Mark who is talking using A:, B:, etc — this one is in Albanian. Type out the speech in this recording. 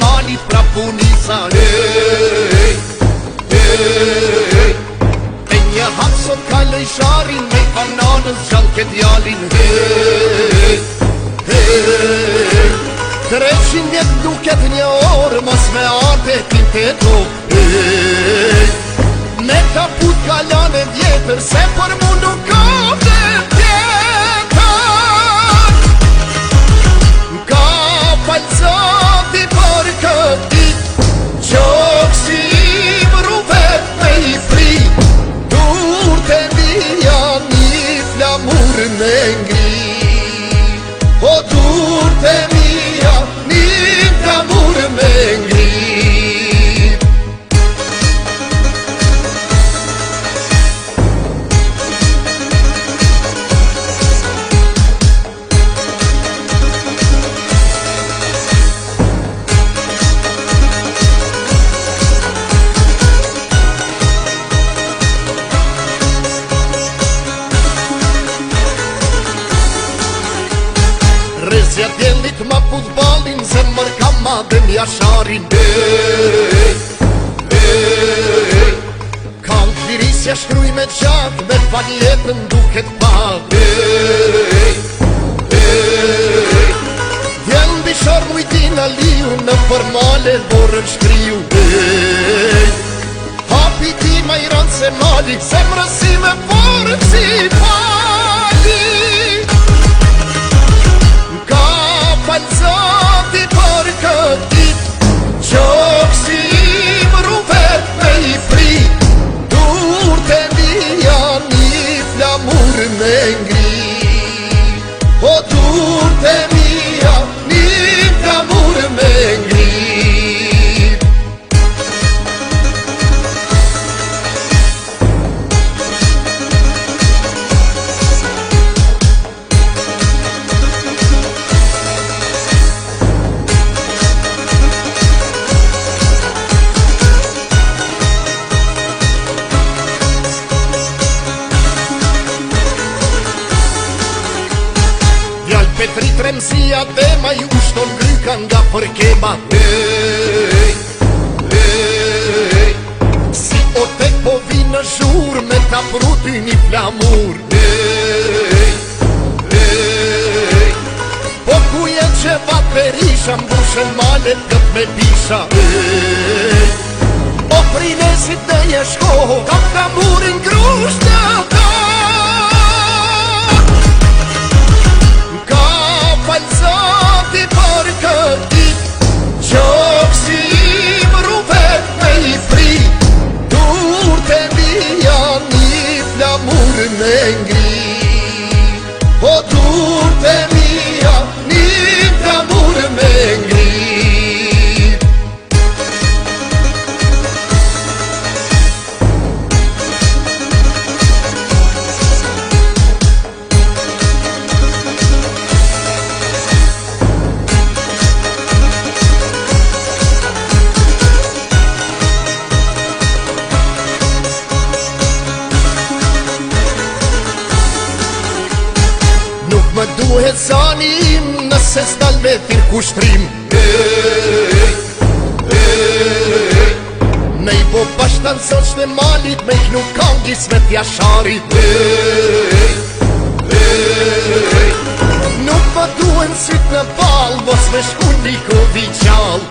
A: mali pra punisa. E një hap sot kaloj sharin me ananës gjall ke djalin. 300 vjet duket një orë, mos me ate tin të to. Me ta put kalan e vjetër, se për mu nuk ka dhe tjetër. Ka falzati për këtë dit, qokë si im ruvet me i fri. Dur të mija një flamur me ngri. O dur të mija një flamur me ngri. Rezja djellit ma futbalin, zemër ka madhe mjasharin. Kam firisja shkruj me gjak, me faljetën duket pak. Djel bishar mujtina liu, në formale borën shkriju. Hapi ti ma i ranë se mali, zemrësi me forën si pali. Falzati për këtë dit, qokë si im ruvet me i fri. Dur të mija një flamur me ngri. O dur të mija një flamur me ngri. Petri Tremzia dhe ma ju shton gryka nga përkema. Si o tek po vi në zhur me ta pruti një flamur. Po ku jetë që vat perisha, mbushen malet kët me pisha. O prinesit dhe jeshko, ka flamurin grusht të ta. Falzati për këtë dit, qokë si im ruvet me i fri. Dur të mija një flamur me ngri. O dur të mija një flamur me ngri. Më duhet zani im, nëse s'dal me thirë kushtrim. Me i bo bashtan zoq në malit, me i knu kangis me t'jasharit. Nuk më duhen syt në bal, mos me shku një kovi gjall.